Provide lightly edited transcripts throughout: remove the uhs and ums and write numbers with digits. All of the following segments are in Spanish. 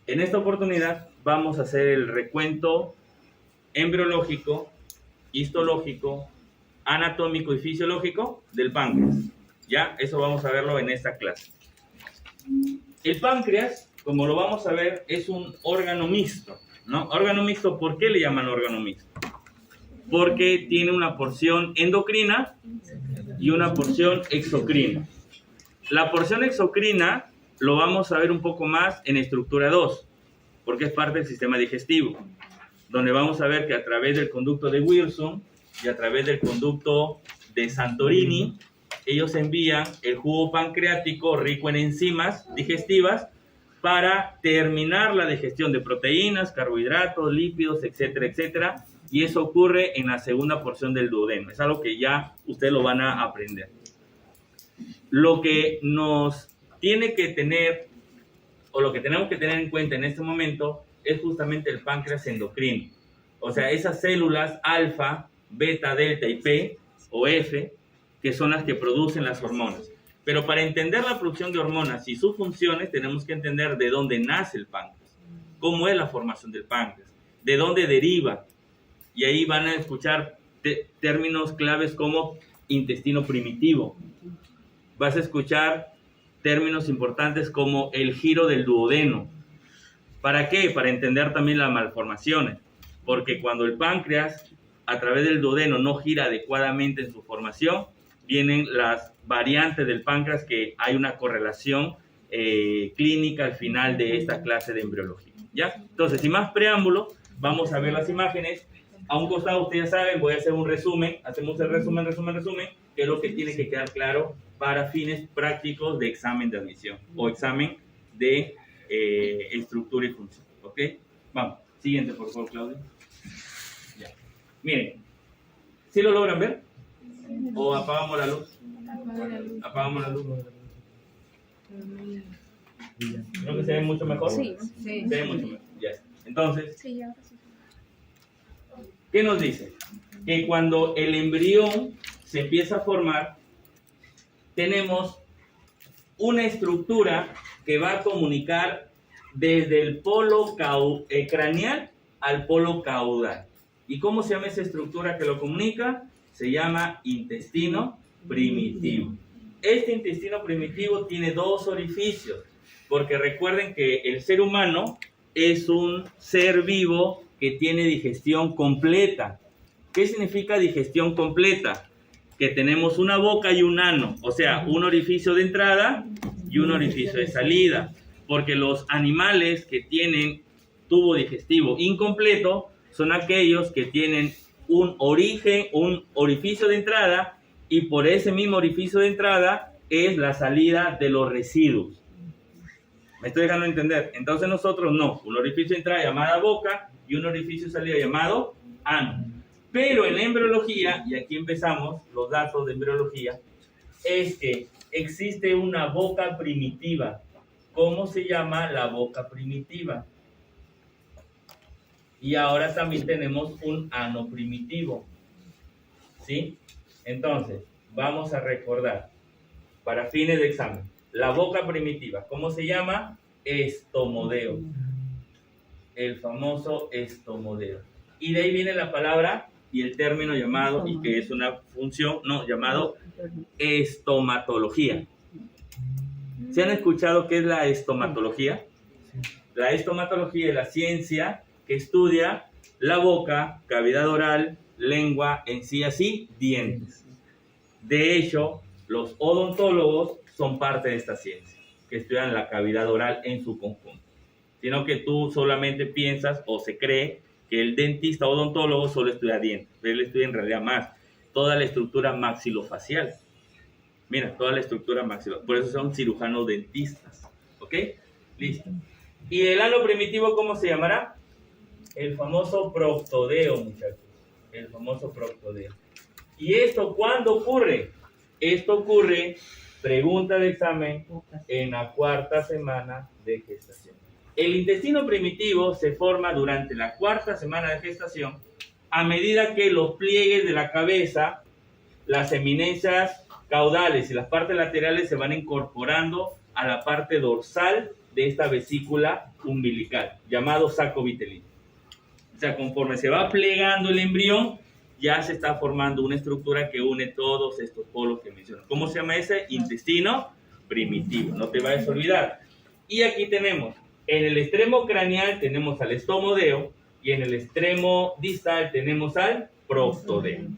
En esta oportunidad vamos a hacer el recuento embriológico, histológico, anatómico y fisiológico del páncreas. Ya, eso vamos a verlo en esta clase. El páncreas, como lo vamos a ver, es un órgano mixto, ¿no? Órgano mixto, ¿por qué le llaman órgano mixto? Porque tiene una porción endocrina y una porción exocrina. La porción exocrina lo vamos a ver un poco más en estructura 2, porque es parte del sistema digestivo, donde vamos a ver que a través del conducto de Wilson y a través del conducto de Santorini, ellos envían el jugo pancreático rico en enzimas digestivas para terminar la digestión de proteínas, carbohidratos, lípidos, etcétera, etcétera, y eso ocurre en la segunda porción del duodeno. Es algo que ya ustedes lo van a aprender. Lo que nos tiene que tener, o lo que tenemos que tener en cuenta en este momento, es justamente el páncreas endocrino. O sea, esas células alfa, beta, delta y P o F, que son las que producen las hormonas. Pero para entender la producción de hormonas y sus funciones, tenemos que entender de dónde nace el páncreas, cómo es la formación del páncreas, de dónde deriva. Y ahí van a escuchar términos claves como intestino primitivo. Vas a escuchar términos importantes como el giro del duodeno. ¿Para qué? Para entender también las malformaciones. Porque cuando el páncreas, a través del duodeno, no gira adecuadamente en su formación, vienen las variantes del páncreas, que hay una correlación clínica al final de esta clase de embriología. ¿Ya? Entonces, sin más preámbulo, vamos a ver las imágenes. A un costado, ustedes ya saben, voy a hacer un resumen. Hacemos el resumen, que es lo que tiene que quedar claro para fines prácticos de examen de admisión o examen de estructura y función. ¿Ok? Vamos. Siguiente, por favor, Claudia. Ya. Miren. ¿Sí lo logran ver? ¿O apagamos la luz? Apagamos la luz. Creo que se ve mucho mejor. Sí. Se ve mucho mejor. Ya. Entonces, ¿qué nos dice? Que cuando el embrión se empieza a formar, tenemos una estructura que va a comunicar desde el polo craneal al polo caudal. ¿Y cómo se llama esa estructura que lo comunica? Se llama intestino primitivo. Este intestino primitivo tiene dos orificios, porque recuerden que el ser humano es un ser vivo que tiene digestión completa. ¿Qué significa digestión completa? Que tenemos una boca y un ano, o sea, un orificio de entrada y un orificio de salida, porque los animales que tienen tubo digestivo incompleto son aquellos que tienen un origen, un orificio de entrada, y por ese mismo orificio de entrada es la salida de los residuos. ¿Me estoy dejando entender? Entonces nosotros no, un orificio de entrada llamada boca y un orificio de salida llamado ano. Pero en la embriología, y aquí empezamos los datos de embriología, es que existe una boca primitiva. ¿Cómo se llama la boca primitiva? Y ahora también tenemos un ano primitivo. ¿Sí? Entonces, vamos a recordar, para fines de examen, la boca primitiva, ¿cómo se llama? Estomodeo. El famoso estomodeo. Y de ahí viene la palabra y el término llamado, y que es una función, llamado estomatología. ¿Se han escuchado qué es la estomatología? La estomatología es la ciencia que estudia la boca, cavidad oral, lengua, encías y dientes. De hecho, los odontólogos son parte de esta ciencia, que estudian la cavidad oral en su conjunto. Sino que tú solamente piensas o se cree que el dentista odontólogo solo estudia dientes, pero él estudia en realidad más, toda la estructura maxilofacial. Mira, toda la estructura maxilofacial. Por eso son cirujanos dentistas. ¿Ok? Listo. ¿Y el ano primitivo cómo se llamará? El famoso proctodeo, muchachos. El famoso proctodeo. ¿Y esto cuándo ocurre? Esto ocurre, pregunta de examen, en la cuarta semana de gestación. El intestino primitivo se forma durante la cuarta semana de gestación a medida que los pliegues de la cabeza, las eminencias caudales y las partes laterales se van incorporando a la parte dorsal de esta vesícula umbilical, llamado saco vitelino. O sea, conforme se va plegando el embrión, ya se está formando una estructura que une todos estos polos que menciono. ¿Cómo se llama ese? Intestino primitivo, no te vayas a olvidar. Y aquí tenemos, en el extremo craneal tenemos al estomodeo y en el extremo distal tenemos al proctodeo.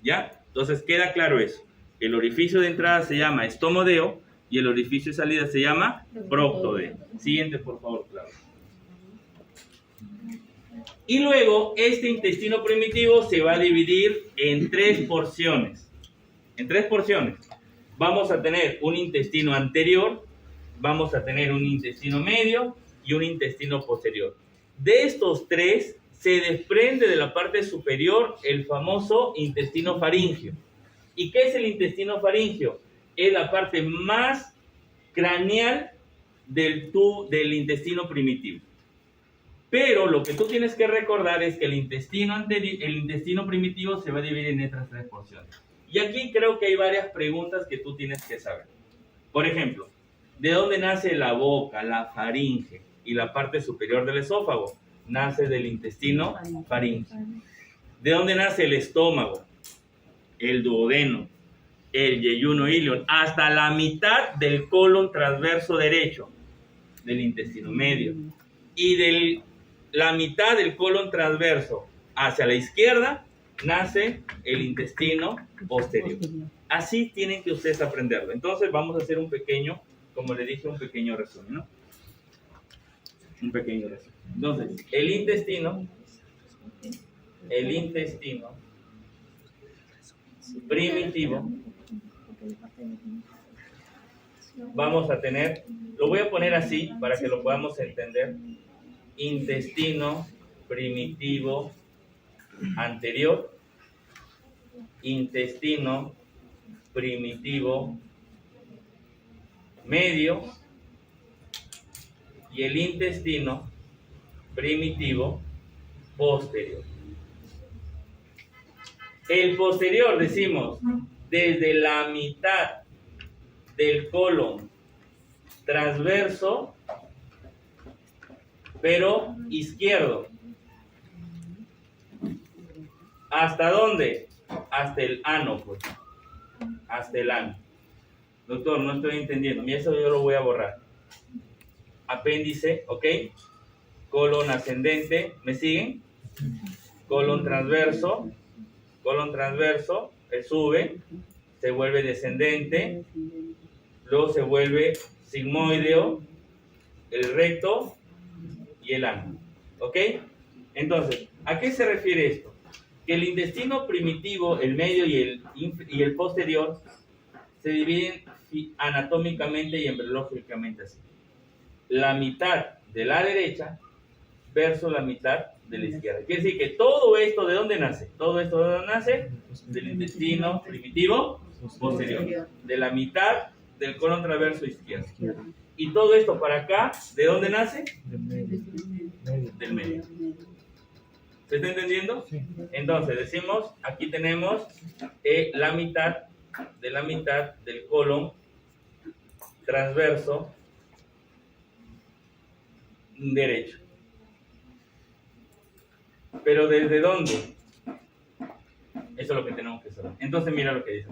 ¿Ya? Entonces queda claro eso. El orificio de entrada se llama estomodeo y el orificio de salida se llama proctodeo. Siguiente, por favor, Claudia. Y luego, este intestino primitivo se va a dividir en 3 porciones. En 3 porciones. Vamos a tener un intestino anterior, vamos a tener un intestino medio y un intestino posterior. De estos 3, se desprende de la parte superior el famoso intestino faríngeo. ¿Y qué es el intestino faríngeo? Es la parte más craneal del intestino primitivo. Pero lo que tú tienes que recordar es que el intestino primitivo se va a dividir en estas 3 porciones. Y aquí creo que hay varias preguntas que tú tienes que saber. Por ejemplo, ¿de dónde nace la boca, la faringe y la parte superior del esófago? Nace del intestino faríngeo. ¿De dónde nace el estómago, el duodeno, el yeyuno ilion, hasta la mitad del colon transverso derecho del intestino medio? Y de la mitad del colon transverso hacia la izquierda nace el intestino posterior. Así tienen que ustedes aprenderlo. Entonces vamos a hacer un pequeño, como le dije, un pequeño resumen, ¿no? Un pequeño resumen. Entonces, el intestino primitivo, vamos a tener, lo voy a poner así para que lo podamos entender: intestino primitivo anterior, intestino primitivo medio y el intestino primitivo posterior. El posterior, decimos, desde la mitad del colon transverso, pero izquierdo. ¿Hasta dónde? Hasta el ano, pues. Hasta el ano. Doctor, no estoy entendiendo. Mira, eso yo lo voy a borrar. Apéndice, ¿ok? Colon ascendente, ¿me siguen? Colon transverso, sube, se vuelve descendente, luego se vuelve sigmoideo, el recto y el ano, ¿ok? Entonces, ¿a qué se refiere esto? Que el intestino primitivo, el medio y el posterior se dividen anatómicamente y embriológicamente así. La mitad de la derecha versus la mitad de la izquierda. Quiere decir que todo esto, ¿de dónde nace? Todo esto, ¿de dónde nace? Del intestino primitivo posterior. De la mitad del colon transverso izquierdo. Y todo esto para acá, ¿de dónde nace? Del medio. ¿Se está entendiendo? Entonces, decimos, aquí tenemos la mitad del colon transverso derecho. ¿Pero desde dónde? Eso es lo que tenemos que saber. Entonces, mira lo que dice.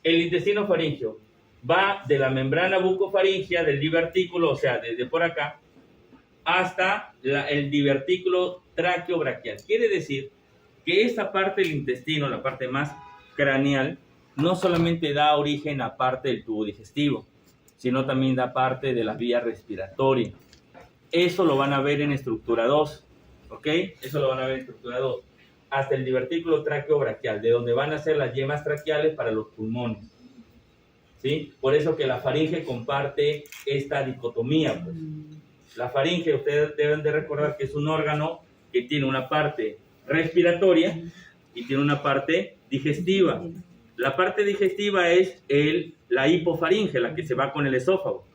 El intestino faríngeo va de la membrana bucofaríngea del divertículo, o sea, desde por acá, hasta el divertículo tráqueo-braquial. Quiere decir que esta parte del intestino, la parte más craneal, no solamente da origen a parte del tubo digestivo, sino también da parte de la vía respiratoria. Eso lo van a ver en estructura 2, ¿ok? Eso lo van a ver en estructura 2. Hasta el divertículo tráqueo-braquial, de donde van a ser las yemas traqueales para los pulmones. ¿Sí? Por eso que la faringe comparte esta dicotomía, pues. La faringe, ustedes deben de recordar que es un órgano que tiene una parte respiratoria y tiene una parte digestiva. La parte digestiva es la hipofaringe, la que se va con el esófago,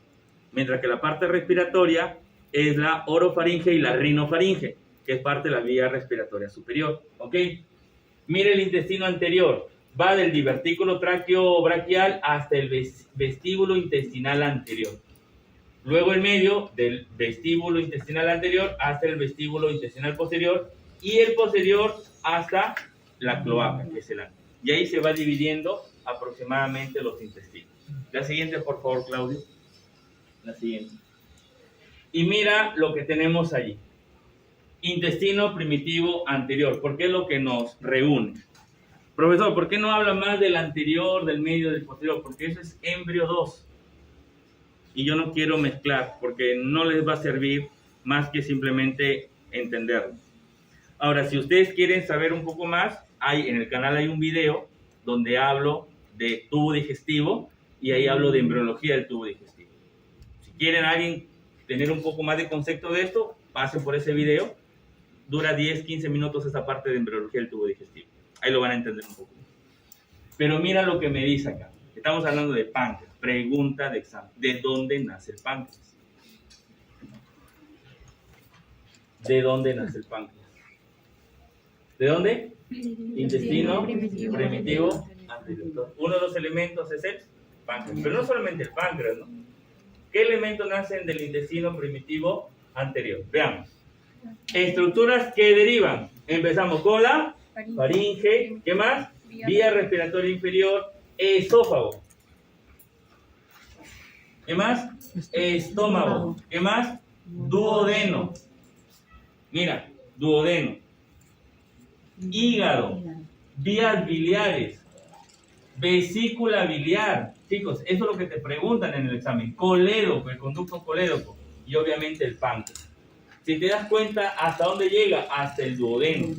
mientras que la parte respiratoria es la orofaringe y la rinofaringe, que es parte de la vía respiratoria superior. ¿Ok? Mire el intestino anterior. Va del divertículo tráqueo-braquial hasta el vestíbulo intestinal anterior. luego el medio del vestíbulo intestinal anterior hasta el vestíbulo intestinal posterior y el posterior hasta la cloaca, que es el ano. Y ahí se va dividiendo aproximadamente los intestinos. La siguiente, por favor, Claudio. La siguiente. Y mira lo que tenemos allí. Intestino primitivo anterior, porque es lo que nos reúne. Profesor, ¿por qué no habla más del anterior, del medio, del posterior? Porque eso es embrio 2. Y yo no quiero mezclar, porque no les va a servir más que simplemente entenderlo. Ahora, si ustedes quieren saber un poco más, en el canal hay un video donde hablo de tubo digestivo y ahí hablo de embriología del tubo digestivo. Si quieren alguien tener un poco más de concepto de esto, pasen por ese video. Dura 10-15 minutos esa parte de embriología del tubo digestivo. Ahí lo van a entender un poco. Pero mira lo que me dice acá. Estamos hablando de páncreas. Pregunta de examen. ¿De dónde nace el páncreas? ¿De dónde nace el páncreas? ¿De dónde? Intestino primitivo anterior. Uno de los elementos es el páncreas. Pero no solamente el páncreas, ¿no? ¿Qué elementos nacen del intestino primitivo anterior? Veamos. Estructuras que derivan. Empezamos con la faringe. ¿Qué más? Vía respiratoria inferior. Esófago. ¿Qué más? Estómago. ¿Qué más? Duodeno. Mira, duodeno. Hígado. Vías biliares. Vesícula biliar. Chicos, eso es lo que te preguntan en el examen. Colédoco, el conducto colédoco. Y obviamente el páncreas. Si te das cuenta, ¿hasta dónde llega? Hasta el duodeno.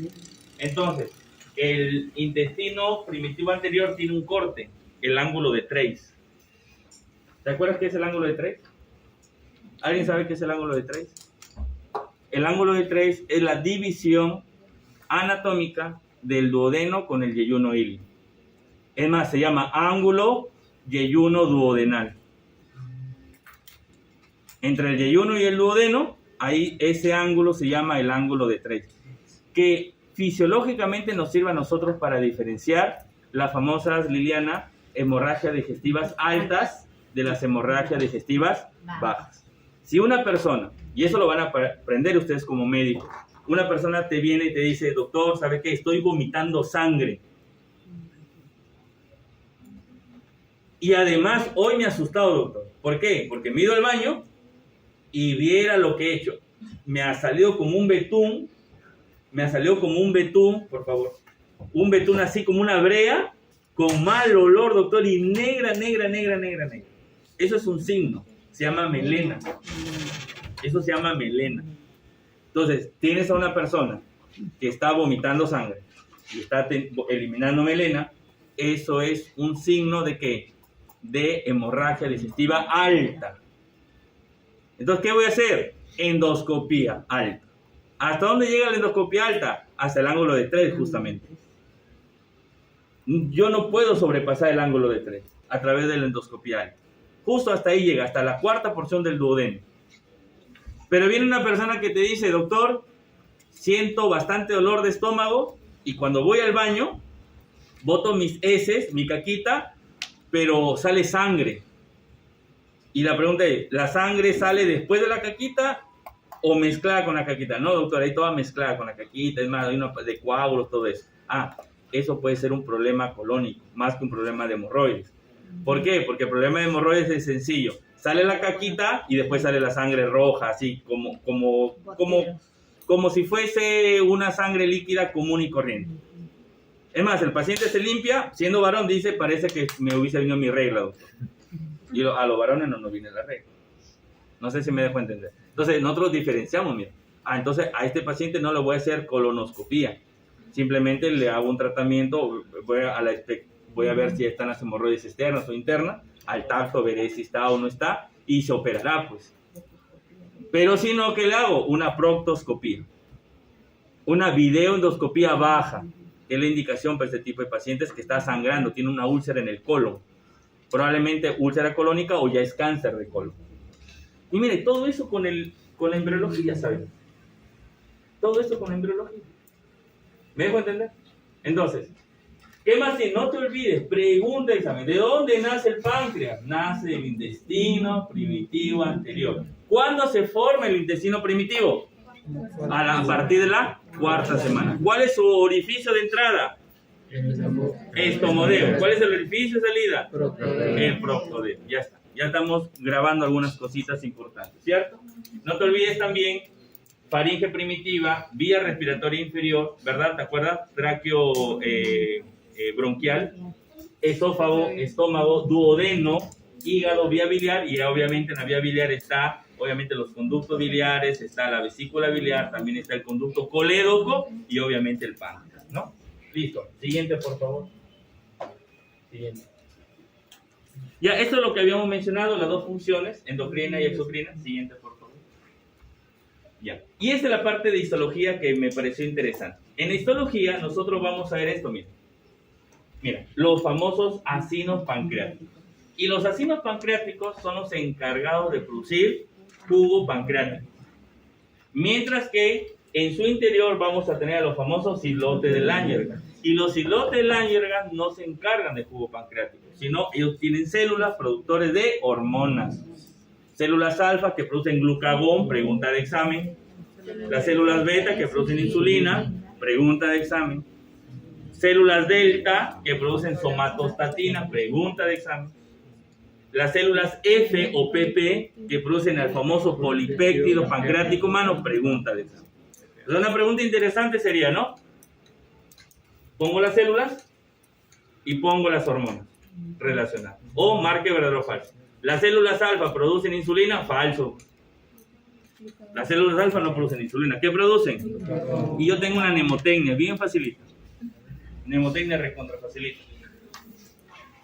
Entonces, el intestino primitivo anterior tiene un corte, el ángulo de Treis. ¿Te acuerdas qué es el ángulo de Treis? ¿Alguien sabe qué es el ángulo de Treis? El ángulo de Treis es la división anatómica del duodeno con el yeyuno ilio. Es más, se llama ángulo yeyuno duodenal. Entre el yeyuno y el duodeno, ahí ese ángulo se llama el ángulo de Treis, que fisiológicamente nos sirve a nosotros para diferenciar las famosas, Liliana, hemorragias digestivas altas de las hemorragias digestivas bajas. Si una persona, y eso lo van a aprender ustedes como médicos, una persona te viene y te dice, doctor, ¿sabe qué? Estoy vomitando sangre. Y además, hoy me ha asustado, doctor. ¿Por qué? Porque me he ido al baño y viera lo que he hecho. Me ha salido como un betún, por favor. Un betún así como una brea, con mal olor, doctor, y negra. Eso es un signo, se llama melena. Eso se llama melena. Entonces, tienes a una persona que está vomitando sangre y está eliminando melena, eso es un signo de ¿qué? De hemorragia digestiva alta. Entonces, ¿qué voy a hacer? Endoscopía alta. ¿Hasta dónde llega la endoscopía alta? Hasta el ángulo de Treis, justamente. Yo no puedo sobrepasar el ángulo de Treis a través de la endoscopía alta. Justo hasta ahí llega, hasta la cuarta porción del duodeno. Pero viene una persona que te dice, doctor, siento bastante dolor de estómago y cuando voy al baño, boto mis heces, mi caquita, pero sale sangre. Y la pregunta es, ¿la sangre sale después de la caquita o mezclada con la caquita? No, doctor, ahí toda mezclada con la caquita, es más, hay una de coágulos, todo eso. Eso puede ser un problema colónico, más que un problema de hemorroides. ¿Por qué? Porque el problema de hemorroides es sencillo. Sale la caquita y después sale la sangre roja, así como si fuese una sangre líquida común y corriente. Es más, el paciente se limpia, siendo varón, dice, parece que me hubiese venido mi regla, doctor. Y a los varones no nos viene la regla. No sé si me dejo entender. Entonces, nosotros diferenciamos, mira. Entonces, a este paciente no le voy a hacer colonoscopía. Simplemente le hago un tratamiento, voy a ver si están las hemorroides externas o internas, al tacto veré si está o no está, y se operará, pues. Pero si no, ¿qué le hago? Una proctoscopía. Una videoendoscopía baja, que es la indicación para este tipo de pacientes que está sangrando, tiene una úlcera en el colon. Probablemente úlcera colónica o ya es cáncer de colon. Y mire, todo eso con la embriología, ¿saben? Todo eso con la embriología. ¿Me dejo entender? Entonces, ¿Qué más? No te olvides, pregunta de examen. ¿De dónde nace el páncreas? Nace del intestino primitivo anterior. ¿Cuándo se forma el intestino primitivo? A partir de la cuarta semana. ¿Cuál es su orificio de entrada? Estomodeo. ¿Cuál es el orificio de salida? El proctodeo. Ya está. Ya estamos grabando algunas cositas importantes, ¿cierto? No te olvides también, faringe primitiva, vía respiratoria inferior, ¿verdad? ¿Te acuerdas? Tráqueo bronquial, esófago, estómago, duodeno, hígado, vía biliar, y obviamente en la vía biliar está, obviamente, los conductos biliares, está la vesícula biliar, también está el conducto colédoco y obviamente el páncreas, ¿no? Listo. Siguiente, por favor. Siguiente. Ya, esto es lo que habíamos mencionado, las dos funciones, endocrina y exocrina. Siguiente, por favor. Ya. Y esta es la parte de histología que me pareció interesante. En histología nosotros vamos a ver esto, mira. Mira, los famosos acinos pancreáticos. Y los acinos pancreáticos son los encargados de producir jugo pancreático. Mientras que en su interior vamos a tener a los famosos islotes de Langerhans. Y los islotes de Langerhans no se encargan de jugo pancreático, sino ellos tienen células productores de hormonas. Células alfa que producen glucagón, pregunta de examen. Las células beta que producen insulina, pregunta de examen. Células delta que producen somatostatina, pregunta de examen. Las células F o PP que producen el famoso polipéptido pancreático humano, pregunta de examen. Entonces, una pregunta interesante sería, ¿no? Pongo las células y pongo las hormonas relacionadas. O marque verdadero o falso. Las células alfa producen insulina, falso. Las células alfa no producen insulina. ¿Qué producen? Y yo tengo una mnemotecnia bien facilita. Mnemotecnia recontra facilita.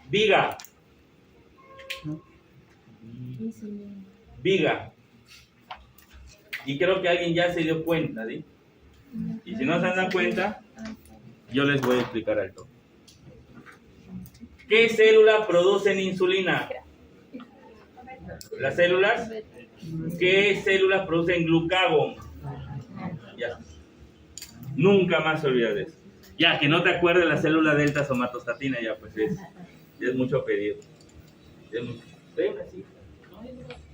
Viga. Viga. Y creo que alguien ya se dio cuenta, ¿sí? Y si no se dan cuenta, yo les voy a explicar algo. ¿Qué células producen insulina? Las células. ¿Qué células producen glucagón? Ya. Nunca más se olvida de eso. Ya, que no te acuerdes de la célula delta somatostatina, ya pues es mucho pedido. Trae una cita.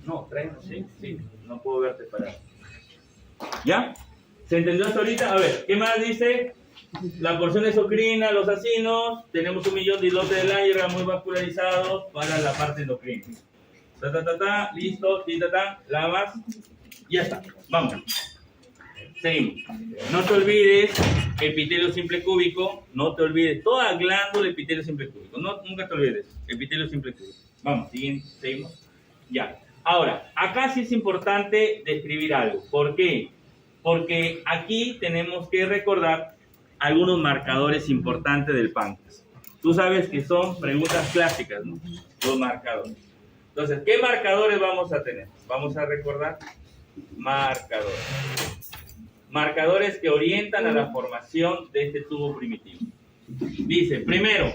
No, trae una cita. Sí, no puedo verte parado. ¿Ya? ¿Se entendió hasta ahorita? A ver, ¿qué más dice? La porción exocrina, los acinos, tenemos 1 millón de islotes de Langerhans muy vascularizados para la parte endocrina. Listo, la más, ya está, vamos. Seguimos. No te olvides, epitelio simple cúbico, no te olvides, toda glándula epitelio simple cúbico, nunca te olvides, epitelio simple cúbico. Vamos, seguimos. Ya. Ahora, acá sí es importante describir algo. ¿Por qué? Porque aquí tenemos que recordar algunos marcadores importantes del páncreas. Tú sabes que son preguntas clásicas, ¿no? Los marcadores. Entonces, ¿qué marcadores vamos a tener? Vamos a recordar marcadores. Marcadores que orientan a la formación de este tubo primitivo. Dice, primero,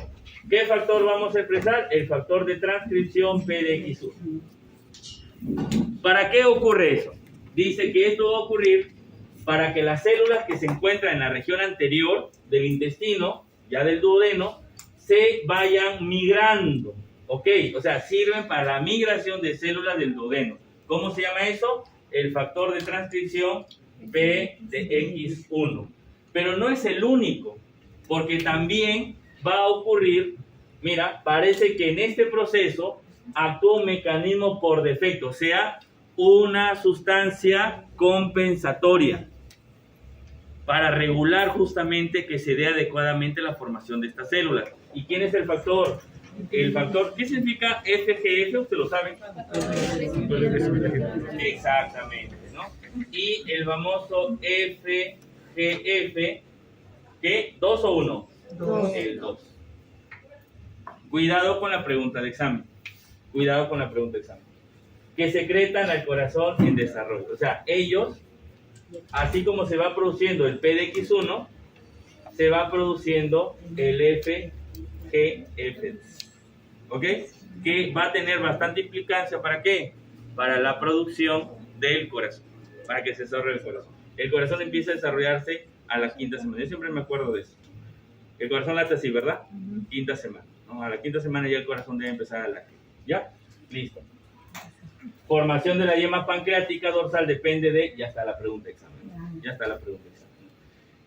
¿qué factor vamos a expresar? El factor de transcripción PDX1. ¿Para qué ocurre eso? Dice que esto va a ocurrir para que las células que se encuentran en la región anterior del intestino, ya del duodeno, se vayan migrando. ¿Ok? O sea, sirven para la migración de células del duodeno. ¿Cómo se llama eso? El factor de transcripción PDX1. Pero no es el único, porque también va a ocurrir, mira, parece que en este proceso actúa un mecanismo por defecto, o sea, una sustancia compensatoria para regular justamente que se dé adecuadamente la formación de estas células. ¿Y quién es el factor? El factor, ¿qué significa FGF? ¿Usted lo sabe? Exactamente, ¿no? Y el famoso FGF, ¿qué? ¿2 o 1? 2. El 2. Cuidado con la pregunta de examen. Cuidado con la pregunta de examen. Que secretan al corazón en desarrollo. O sea, ellos, así como se va produciendo el PDX1, se va produciendo el FGF. ¿Ok? Que va a tener bastante implicancia. ¿Para qué? Para la producción del corazón. Para que se desarrolle el corazón. El corazón empieza a desarrollarse a la 5ª semana. Yo siempre me acuerdo de eso. El corazón late así, ¿verdad? Quinta semana, ¿no? A la quinta semana ya el corazón debe empezar a latir. ¿Ya? Listo. Formación de la yema pancreática dorsal depende de... Ya está la pregunta de examen. Ya está la pregunta de examen.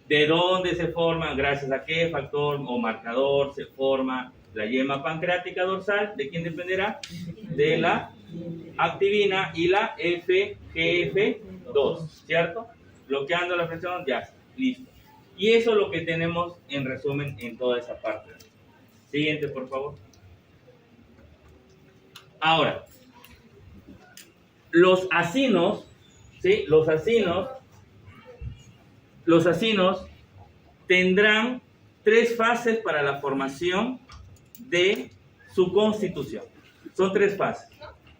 ¿De dónde se forma? ¿Gracias a qué factor o marcador se forma la yema pancreática dorsal? ¿De quién dependerá? De la activina y la FGF2, ¿cierto? Bloqueando la presión, ya está, listo. Y eso es lo que tenemos en resumen en toda esa parte. Siguiente, por favor. Ahora, los acinos, ¿sí? Los acinos tendrán 3 fases para la formación de su constitución. Son 3 fases.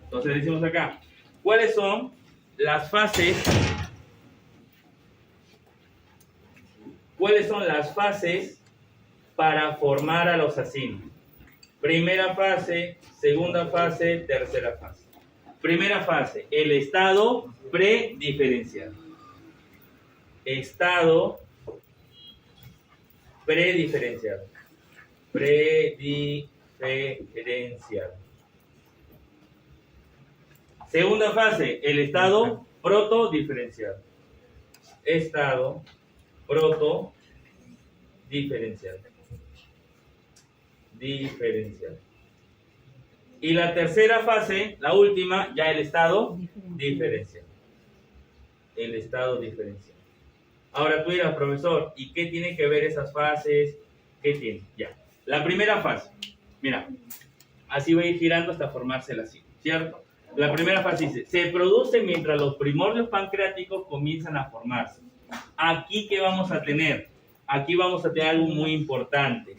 Entonces decimos acá, ¿cuáles son las fases? ¿Cuáles son las fases para formar a los acinos? Primera fase, segunda fase, tercera fase. Primera fase, el estado prediferenciado. Estado prediferenciado. Prediferenciado. Segunda fase, el estado protodiferenciado. Estado protodiferenciado. Diferenciado. Y la tercera fase, la última, ya el estado diferencial. El estado diferencial. Ahora tú dirás, profesor, ¿y qué tiene que ver esas fases? ¿Qué tiene? Ya. La primera fase, mira, así va a ir girando hasta formarse el ácido, ¿cierto? La primera fase dice, se produce mientras los primordios pancreáticos comienzan a formarse. Aquí, ¿qué vamos a tener? Aquí vamos a tener algo muy importante.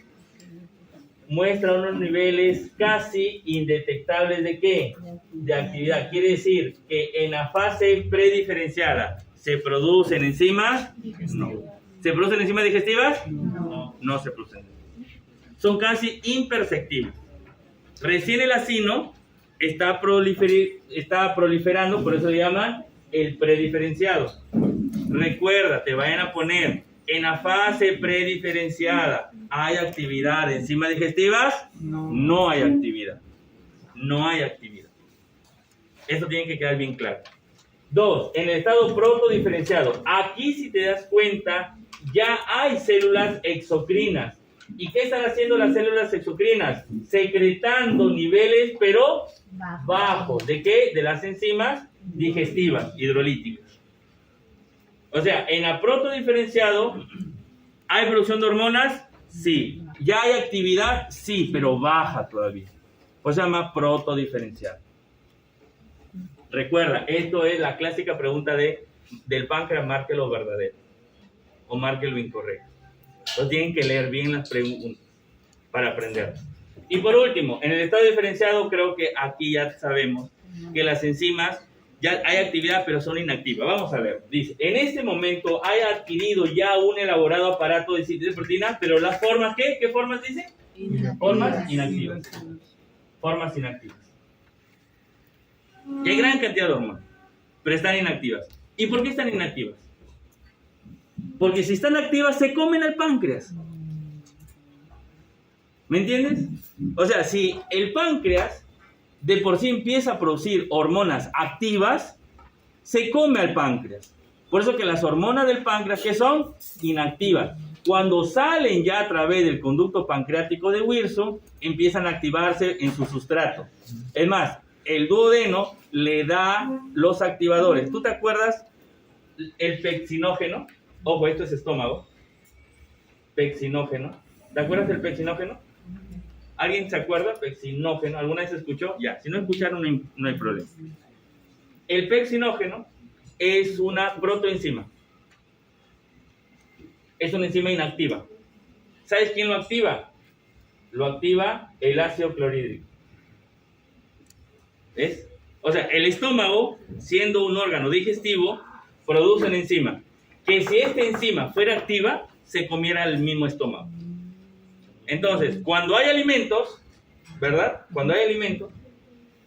Muestra unos niveles casi indetectables de ¿qué? De actividad. Quiere decir que en la fase prediferenciada, ¿se producen enzimas? No. ¿Se producen enzimas digestivas? No. No se producen. Son casi imperceptibles. Recién el acino está proliferando, por eso le llaman el prediferenciado. Recuerda, te vayan a poner en la fase prediferenciada, ¿hay actividad de enzimas digestivas? No. No hay actividad. No hay actividad. Eso tiene que quedar bien claro. 2. En el estado protodiferenciado. Aquí, si te das cuenta, ya hay células exocrinas. ¿Y qué están haciendo las células exocrinas? Secretando niveles, pero bajos. ¿De qué? De las enzimas digestivas, hidrolíticas. O sea, en el protodiferenciado, ¿hay producción de hormonas? Sí. ¿Ya hay actividad? Sí, pero baja todavía. Pues se llama protodiferenciado. Recuerda, esto es la clásica pregunta del páncreas, marque lo verdadero o marque lo incorrecto. Entonces tienen que leer bien las preguntas para aprender. Y por último, en el estado diferenciado, creo que aquí ya sabemos que las enzimas ya hay actividad, pero son inactivas. Vamos a ver. Dice, en este momento hay adquirido ya un elaborado aparato de síntesis de proteínas, pero las formas, ¿qué formas dice? Formas inactivas. Formas inactivas. Y hay gran cantidad de hormonas, pero están inactivas. ¿Y por qué están inactivas? Porque si están activas, se comen al páncreas. ¿Me entiendes? O sea, si el páncreas de por sí empieza a producir hormonas activas, se come al páncreas. Por eso que las hormonas del páncreas, ¿qué son? Inactivas. Cuando salen ya a través del conducto pancreático de Wirsung, empiezan a activarse en su sustrato. Es más, el duodeno le da los activadores. ¿Tú te acuerdas el pexinógeno? Ojo, esto es estómago. Pexinógeno. ¿Te acuerdas del pexinógeno? ¿Alguien se acuerda? Pexinógeno. ¿Alguna vez escuchó? Ya. Si no escucharon, no hay problema. El pexinógeno es una protoenzima. Es una enzima inactiva. ¿Sabes quién lo activa? Lo activa el ácido clorhídrico. ¿Ves? O sea, el estómago, siendo un órgano digestivo, produce una enzima. Que si esta enzima fuera activa, se comiera el mismo estómago. Entonces, cuando hay alimentos, ¿verdad? Cuando hay alimentos,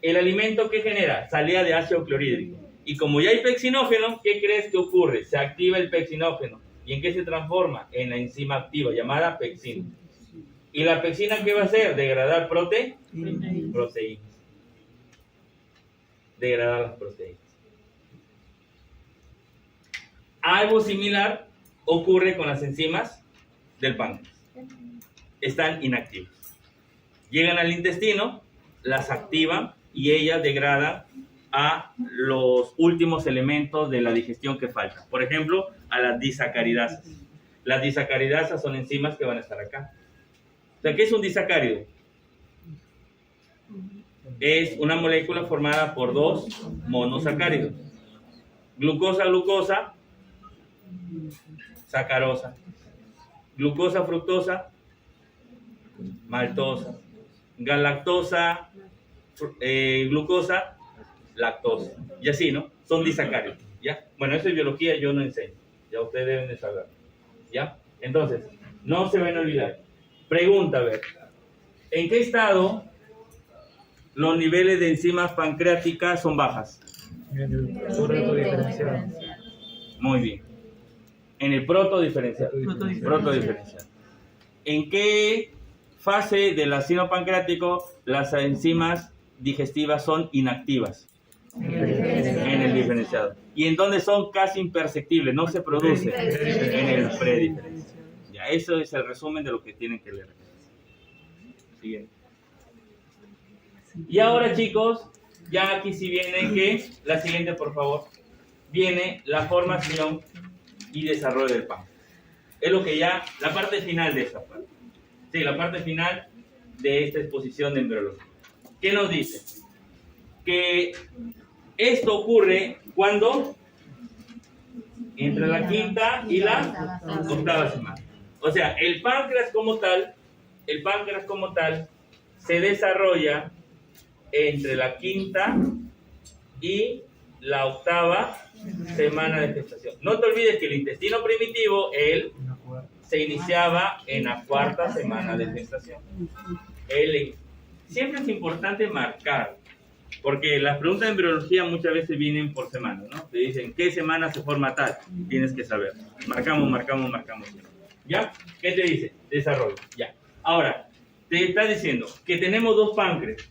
el alimento ¿qué genera? Salida de ácido clorhídrico. Y como ya hay pexinógeno, ¿qué crees que ocurre? Se activa el pexinógeno. ¿Y en qué se transforma? En la enzima activa llamada pexina. ¿Y la pexina qué va a hacer? Degradar proteínas. Degradar las proteínas. Algo similar ocurre con las enzimas del páncreas. Están inactivas. Llegan al intestino, las activan y ellas degradan a los últimos elementos de la digestión que faltan. Por ejemplo, a las disacaridasas. Las disacaridasas son enzimas que van a estar acá. O sea, ¿qué es un disacárido? Es una molécula formada por dos monosacáridos. Glucosa, glucosa, sacarosa. Glucosa, fructosa, maltosa. Galactosa, glucosa, lactosa. Y así, ¿no? Son disacáridos. ¿Ya? Bueno, eso es biología, yo no enseño. Ya ustedes deben de saber. ¿Ya? Entonces, no se van a olvidar. Pregunta, a ver. ¿En qué estado los niveles de enzimas pancreáticas son bajas? En el protodiferenciado. Muy bien. En el protodiferencial. Protodiferencial. ¿En qué fase del ácido pancreático las enzimas digestivas son inactivas? En el diferenciado. ¿Y en dónde son casi imperceptibles? No se produce. En el prediferencial. Ya, eso es el resumen de lo que tienen que leer. Siguiente. Y ahora, chicos, ya aquí sí viene que, la siguiente, por favor, viene la formación y desarrollo del páncreas. Es lo que ya, la parte final de esta parte. Sí, la parte final de esta exposición de embriología. ¿Qué nos dice? Que esto ocurre cuando entre la quinta y la octava semana. O sea, el páncreas como tal se desarrolla entre la quinta y la octava semana de gestación. No te olvides que el intestino primitivo, él se iniciaba en la cuarta semana de gestación. Siempre es importante marcar, porque las preguntas de embriología muchas veces vienen por semana, ¿no? Te dicen, ¿qué semana se forma tal? Tienes que saber. Marcamos. ¿Ya? ¿Qué te dice? Desarrollo. Ya. Ahora, te está diciendo que tenemos dos páncreas.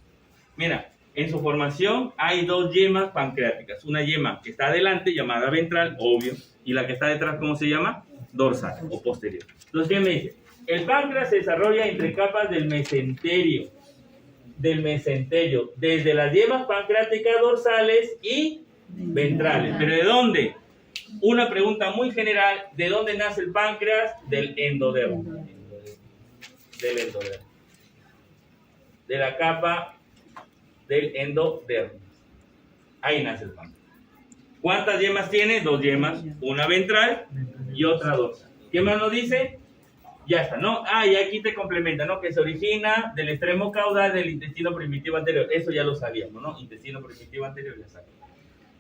Mira, en su formación hay dos yemas pancreáticas. Una yema que está adelante, llamada ventral, obvio, y la que está detrás, ¿cómo se llama? Dorsal o posterior. Entonces, ¿qué me dice? El páncreas se desarrolla entre capas del mesenterio, desde las yemas pancreáticas dorsales y ventrales. ¿Pero de dónde? Una pregunta muy general, ¿de dónde nace el páncreas? Del endodermo. Del endodermo. De la capa del endodermo. Ahí nace el páncreas. ¿Cuántas yemas tiene? Dos yemas, una ventral y otra dorsal. ¿Qué más nos dice? Ya está, ¿no? Y aquí te complementa, ¿no? Que se origina del extremo caudal del intestino primitivo anterior. Eso ya lo sabíamos, ¿no? Intestino primitivo anterior, ya sabíamos.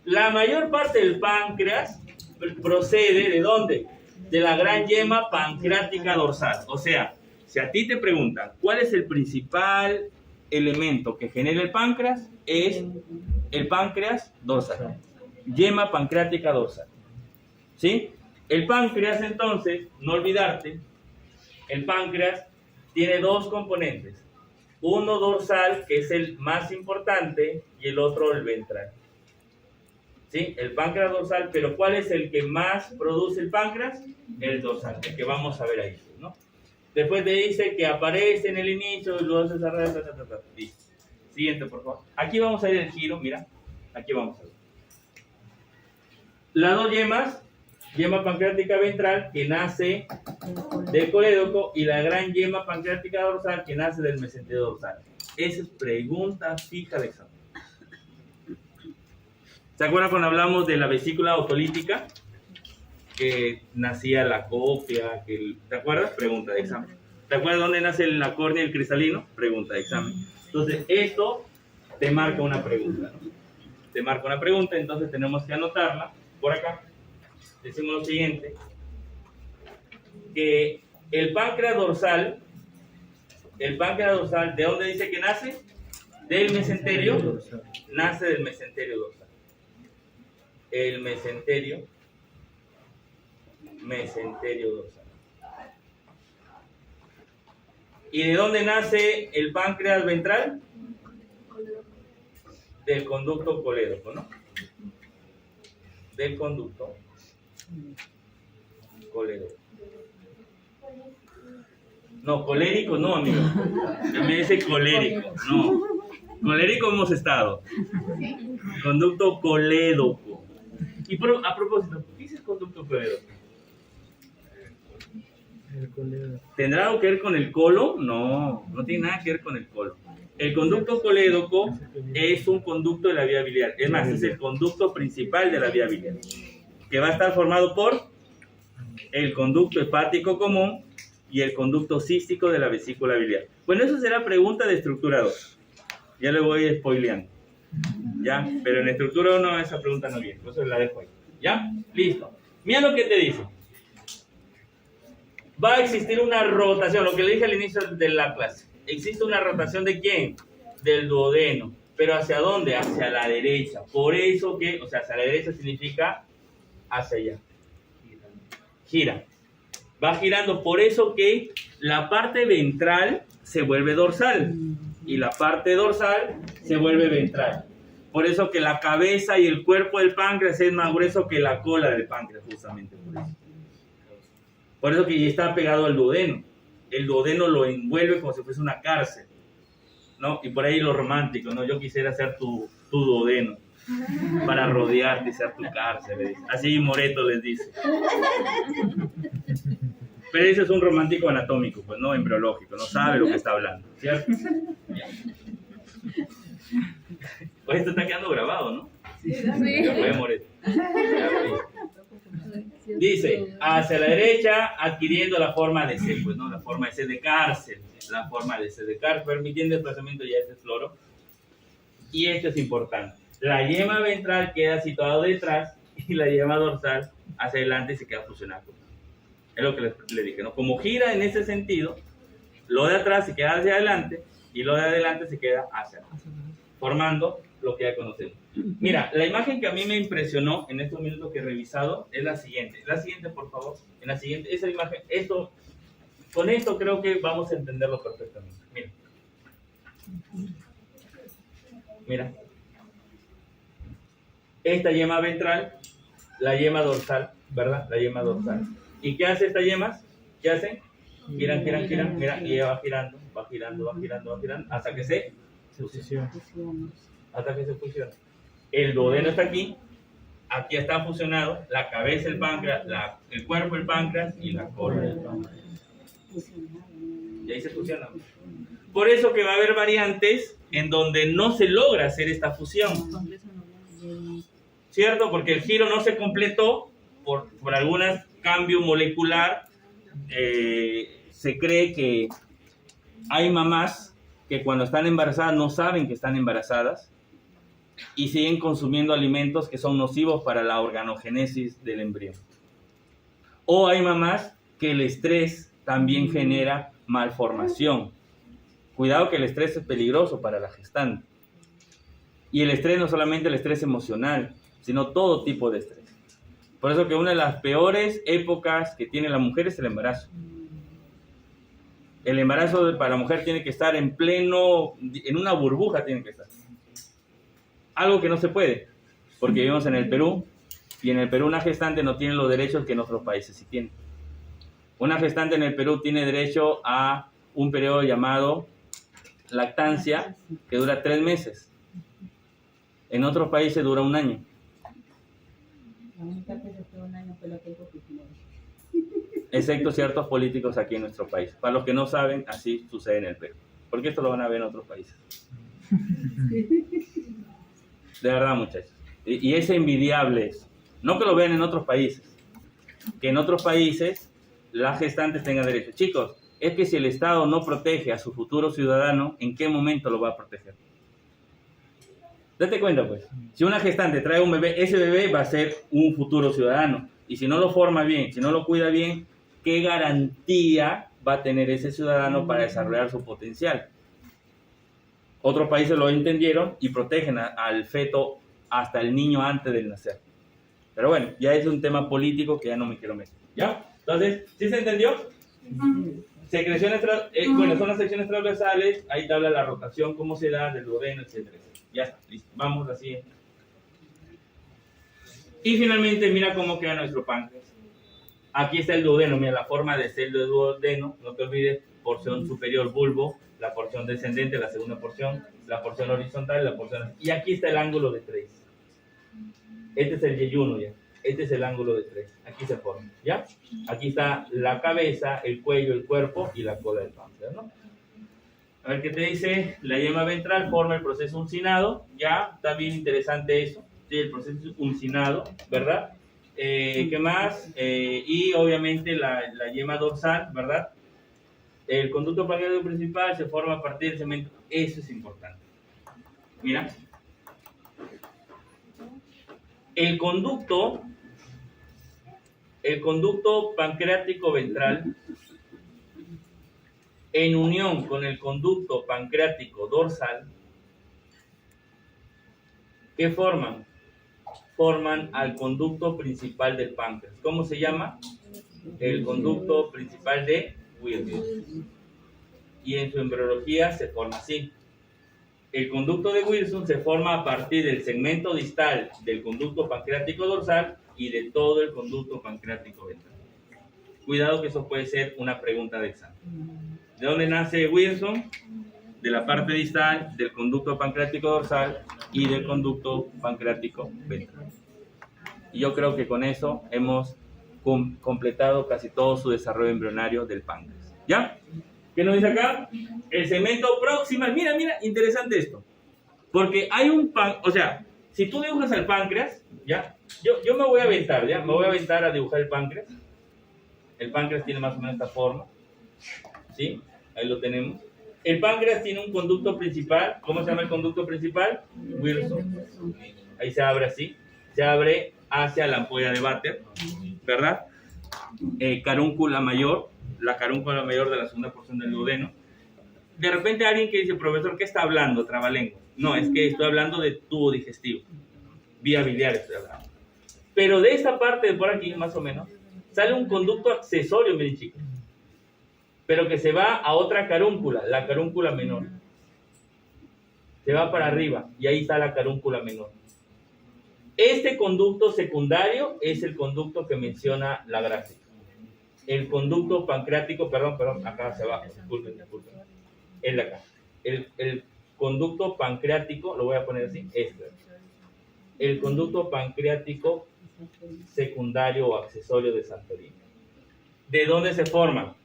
La mayor parte del páncreas procede ¿de dónde? De la gran yema pancreática dorsal. O sea, si a ti te preguntan cuál es el principal elemento que genera el páncreas, es el páncreas dorsal. Yema pancreática dorsal. ¿Sí? El páncreas, entonces, no olvidarte, el páncreas tiene dos componentes. Uno dorsal, que es el más importante, y el otro el ventral. ¿Sí? El páncreas dorsal, pero ¿cuál es el que más produce el páncreas? El dorsal, el que vamos a ver ahí, ¿no? Después te dice que aparece en el inicio y luego se desarrolla. Listo. Siguiente, por favor. Aquí vamos a ir el giro, mira. Aquí vamos a ver. Las dos yemas, yema pancreática ventral, que nace del colédoco, y la gran yema pancreática dorsal, que nace del mesenterio dorsal. Esa es pregunta fija de examen. ¿Se acuerdan cuando hablamos de la vesícula otolítica? Que nacía la copia, ¿te acuerdas? Pregunta de examen. ¿Te acuerdas dónde nace la córnea y el cristalino? Pregunta de examen. Entonces, esto te marca una pregunta, ¿no? Te marca una pregunta, entonces tenemos que anotarla por acá. Decimos lo siguiente, que el páncreas dorsal, ¿de dónde dice que nace? Del mesenterio, nace del mesenterio dorsal. El mesenterio mesenterio dorsal. ¿Y de dónde nace el páncreas ventral? Del conducto colédoco, ¿no? Del conducto colédoco. No, colérico no, amigo. Ya me dice colérico, no. Colérico hemos estado. Conducto colédoco. Y a propósito, ¿qué es el conducto colédoco? ¿Tendrá algo que ver con el colon? No, no tiene nada que ver con el colon. El conducto colédoco es un conducto de la vía biliar. Es más, es el conducto principal de la vía biliar, que va a estar formado por el conducto hepático común y el conducto cístico de la vesícula biliar. Bueno, eso será pregunta de estructura 2. Ya le voy spoileando. ¿Ya? Pero en estructura 1 esa pregunta no viene. Entonces la dejo ahí. ¿Ya? Listo. Mira lo que te dice. Va a existir una rotación, lo que le dije al inicio de la clase. ¿Existe una rotación de quién? Del duodeno. ¿Pero hacia dónde? Hacia la derecha. Por eso que, o sea, hacia la derecha significa hacia allá. Gira. Va girando, por eso que la parte ventral se vuelve dorsal y la parte dorsal se vuelve ventral. Por eso que la cabeza y el cuerpo del páncreas es más grueso que la cola del páncreas, justamente por eso. Por eso que ya está pegado al duodeno. El duodeno lo envuelve como si fuese una cárcel, ¿no? Y por ahí lo romántico, ¿no? Yo quisiera ser tu duodeno para rodearte y ser tu cárcel. Así Moreto les dice. Pero ese es un romántico anatómico, pues no embriológico, no sabe lo que está hablando, ¿cierto? Pues esto está quedando grabado, ¿no? Sí. Fue Moreto. Dice, hacia la derecha, adquiriendo la forma de C, pues no, la forma de C de cárcel, la forma de C de cárcel, permitiendo el desplazamiento ya este floro. Y esto es importante. La yema ventral queda situada detrás y la yema dorsal hacia adelante y se queda fusionada. Es lo que le dije, ¿no? Como gira en ese sentido, lo de atrás se queda hacia adelante y lo de adelante se queda hacia atrás, formando lo que ya conocemos. Mira, la imagen que a mí me impresionó en estos minutos que he revisado es la siguiente. La siguiente, por favor. En la siguiente, esa imagen, con esto creo que vamos a entenderlo perfectamente. Mira. Mira. Esta yema ventral, la yema dorsal, ¿verdad? La yema dorsal. ¿Y qué hace estas yemas? ¿Qué hacen? Giran, mira, y ella va girando, hasta que se fusiona. Hasta que se fusiona. El duodeno está aquí está fusionado, la cabeza del páncreas, el cuerpo del páncreas y la cola del páncreas. Y ahí se fusiona. Por eso que va a haber variantes en donde no se logra hacer esta fusión. ¿Cierto? Porque el giro no se completó por algún cambio molecular. Se cree que hay mamás que cuando están embarazadas no saben que están embarazadas y siguen consumiendo alimentos que son nocivos para la organogénesis del embrión. O hay mamás que el estrés también genera malformación. Cuidado que el estrés es peligroso para la gestante. Y el estrés no solamente el estrés emocional, sino todo tipo de estrés. Por eso que una de las peores épocas que tiene la mujer es el embarazo. El embarazo para la mujer tiene que estar en una burbuja tiene que estar. Algo que no se puede, porque vivimos en el Perú, y en el Perú una gestante no tiene los derechos que en otros países sí tiene. Una gestante en el Perú tiene derecho a un periodo llamado lactancia, que dura 3 meses. En otros países dura 1 año. La única que se fue 1 año fue la que dijo Fujimori. Excepto ciertos políticos aquí en nuestro país. Para los que no saben, así sucede en el Perú. Porque esto lo van a ver en otros países. De verdad, muchachos. Y es envidiable eso. No que lo vean en otros países. Que en otros países las gestantes tengan derecho. Chicos, es que si el Estado no protege a su futuro ciudadano, ¿en qué momento lo va a proteger? Date cuenta, pues. Si una gestante trae un bebé, ese bebé va a ser un futuro ciudadano. Y si no lo forma bien, si no lo cuida bien, ¿qué garantía va a tener ese ciudadano para desarrollar su potencial? Otros países lo entendieron y protegen al feto hasta el niño antes de nacer. Pero bueno, ya es un tema político que ya no me quiero meter. ¿Ya? Entonces, ¿sí se entendió? Secreciones, bueno, son las secciones transversales, ahí te habla la rotación, cómo se da, del duodeno, etcétera, etcétera. Ya está, listo. Vamos a la siguiente. Y finalmente, mira cómo queda nuestro páncreas. Aquí está el duodeno, mira la forma de ser el duodeno, no te olvides, porción superior bulbo, la porción descendente, la segunda porción, la porción horizontal, la porción... Y aquí está el ángulo de 3. Este es el yeyuno ya. Este es el ángulo de 3. Aquí se forma, ¿ya? Aquí está la cabeza, el cuello, el cuerpo y la cola del páncreas, ¿no? A ver qué te dice. La yema ventral forma el proceso uncinado. Ya, está bien interesante eso. Sí, el proceso uncinado, ¿verdad? ¿Qué más? Y obviamente la yema dorsal, ¿verdad? El conducto pancreático principal se forma a partir del cemento. Eso es importante. Mira. El conducto pancreático ventral, en unión con el conducto pancreático dorsal, ¿qué forman? Forman al conducto principal del páncreas. ¿Cómo se llama? El conducto principal de Wilson. Y en su embriología se forma así. El conducto de Wilson se forma a partir del segmento distal del conducto pancreático dorsal y de todo el conducto pancreático ventral. Cuidado que eso puede ser una pregunta de examen. ¿De dónde nace Wilson? De la parte distal del conducto pancreático dorsal y del conducto pancreático ventral. Y yo creo que con eso hemos completado casi todo su desarrollo embrionario del páncreas. ¿Ya? ¿Qué nos dice acá? El segmento proximal. Mira, interesante esto. Porque hay un o sea, si tú dibujas el páncreas, ¿ya? Yo me voy a aventar, ¿ya? Me voy a aventar a dibujar el páncreas. El páncreas tiene más o menos esta forma. ¿Sí? Ahí lo tenemos. El páncreas tiene un conducto principal. ¿Cómo se llama el conducto principal? Wilson. Ahí se abre así. Se abre hacia la ampolla de váter, ¿verdad? Carúncula mayor. La carúncula mayor de la segunda porción del duodeno. De repente alguien que dice, profesor, ¿qué está hablando? Trabalengua. No, es que estoy hablando de tubo digestivo. Vía biliar estoy hablando. Pero de esta parte de por aquí, más o menos, sale un conducto accesorio, miren chicos. Pero que se va a otra carúncula, la carúncula menor. Se va para arriba y ahí está la carúncula menor. Este conducto secundario es el conducto que menciona la gráfica. El conducto pancreático, perdón, acá hacia abajo, disculpen. El de acá. El conducto pancreático, lo voy a poner así, el conducto pancreático secundario o accesorio de Santorini. ¿De dónde se forma?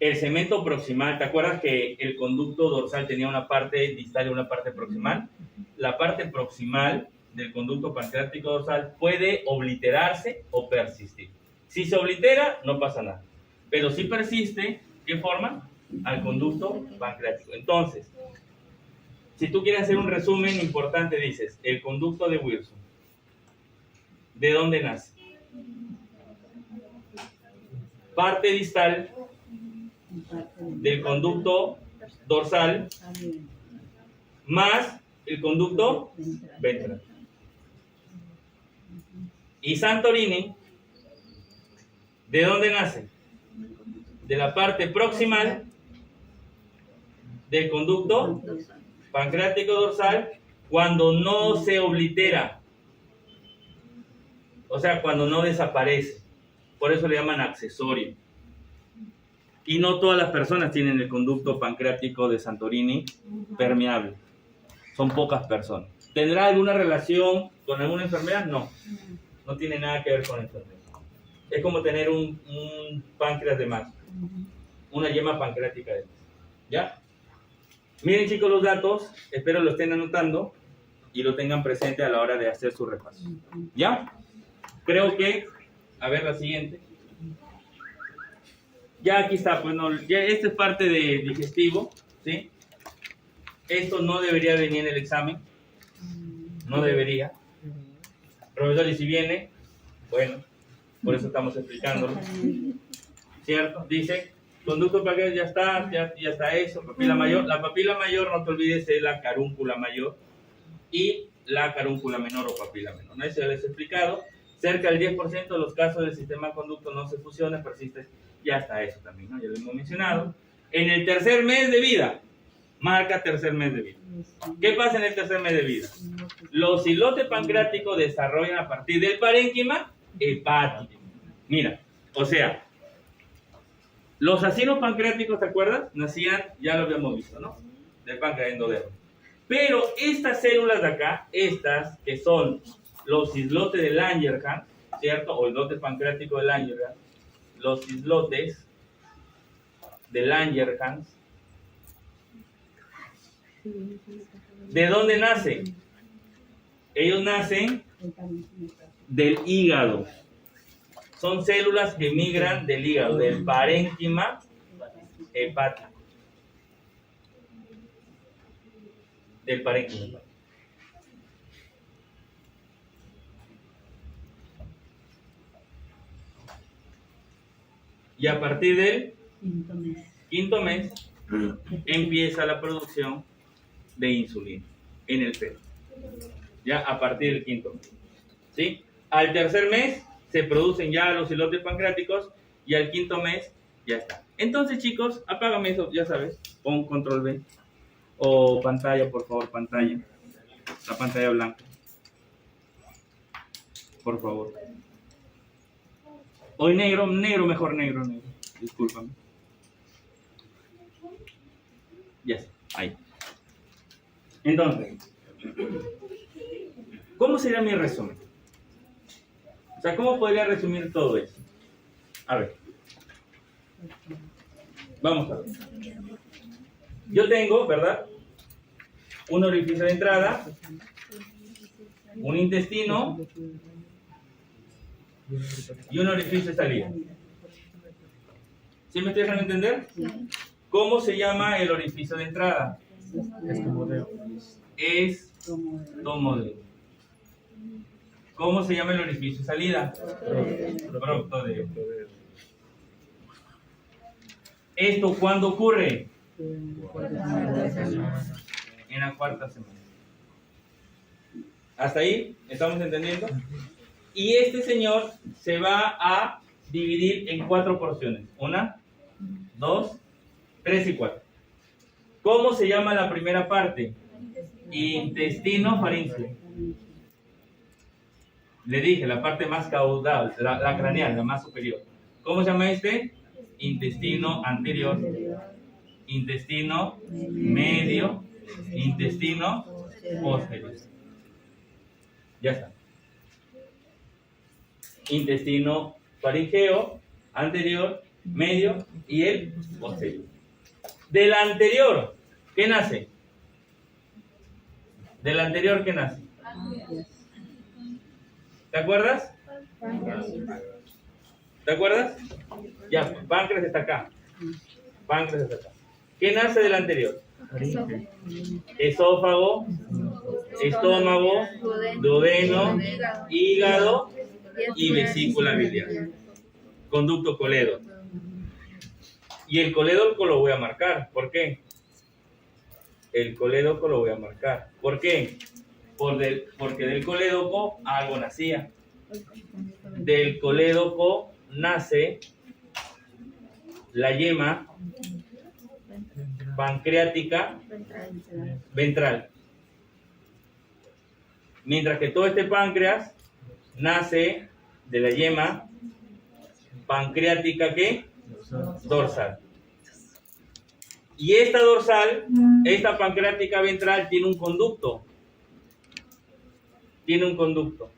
El segmento proximal. ¿Te acuerdas que el conducto dorsal tenía una parte distal y una parte proximal? La parte proximal del conducto pancreático dorsal puede obliterarse o persistir. Si se oblitera, no pasa nada. Pero si persiste, ¿qué forma? Al conducto pancreático. Entonces, si tú quieres hacer un resumen importante, dices, el conducto de Wilson, ¿de dónde nace? Parte distal del conducto dorsal más el conducto ventral. Y Santorini, ¿de dónde nace? De la parte proximal del conducto pancreático dorsal cuando no se oblitera. O sea, cuando no desaparece. Por eso le llaman accesorio. Y no todas las personas tienen el conducto pancreático de Santorini permeable. Son pocas personas. ¿Tendrá alguna relación con alguna enfermedad? No. No tiene nada que ver con enfermedad. Es como tener un páncreas de más. Una yema pancreática de más. ¿Ya? Miren chicos los datos. Espero lo estén anotando y lo tengan presente a la hora de hacer su repaso. ¿Ya? Creo que... A ver la siguiente. Ya aquí está, pues no, ya esta es parte de digestivo, ¿sí? Esto no debería venir en el examen, no debería. Profesor, y si viene, bueno, por eso estamos explicándolo, ¿cierto? Dice, conducto pancreático, ya está eso, papila mayor. La papila mayor, no te olvides, es la carúncula mayor, y la carúncula menor o papila menor. ¿No? Eso ya les he explicado. Cerca del 10% de los casos del sistema conducto no se fusiona, persiste. Ya está eso también, ¿no? Ya lo hemos mencionado. En el tercer mes de vida, marca tercer mes de vida. ¿Qué pasa en el tercer mes de vida? Los islotes pancreáticos desarrollan a partir del parénquima hepático. Mira, o sea, los acinos pancreáticos, ¿te acuerdas? Nacían, ya lo habíamos visto, ¿no? Del páncreas endodermo. Pero estas células de acá, estas que son los islotes de Langerhans, ¿cierto? O islotes pancreáticos de Langerhans, los islotes de Langerhans, ¿de dónde nacen? Ellos nacen del hígado. Son células que migran del hígado, del parénquima hepático. Del parénquima hepático. Y a partir del quinto mes empieza la producción de insulina en el feto. Ya a partir del quinto mes. ¿Sí? Al tercer mes se producen ya los islotes pancreáticos y al quinto mes ya está. Entonces, chicos, apágame eso, ya sabes, pon control B o pantalla, por favor, pantalla. La pantalla blanca. Por favor. Hoy negro, mejor negro. Discúlpame. Ya está, ahí. Entonces, ¿cómo sería mi resumen? O sea, ¿cómo podría resumir todo esto? A ver. Vamos a ver. Yo tengo, ¿verdad? Un orificio de entrada, un intestino y un orificio de salida. ¿Sí me estoy dejando entender? ¿Cómo se llama el orificio de entrada? Estomodeo. ¿Cómo se llama el orificio de salida? Proctodeo. ¿Esto cuándo ocurre? En la cuarta semana. ¿Hasta ahí? ¿Estamos entendiendo? Y este señor se va a dividir en 4 porciones. 1, 2, 3 y 4. ¿Cómo se llama la primera parte? Intestino faríngeo. Le dije, la parte más caudal, la craneal, la más superior. ¿Cómo se llama este? Intestino anterior, intestino medio, intestino posterior. Ya está. Intestino faríngeo, anterior, medio y el posterior. Del anterior, ¿qué nace? Del anterior, ¿qué nace? ¿Te acuerdas? ¿Te acuerdas? Ya, páncreas está acá. Páncreas está acá. ¿Qué nace del anterior? Esófago, estómago, duodeno, hígado y vesícula biliar. Conducto colédoco. Y el colédoco lo voy a marcar. ¿Por qué? El colédoco lo voy a marcar. ¿Por qué? Porque del colédoco algo nacía. Del colédoco nace la yema pancreática ventral. Mientras que todo este páncreas nace de la yema pancreática, ¿qué? Dorsal. Y esta dorsal, esta pancreática ventral tiene un conducto. Tiene un conducto.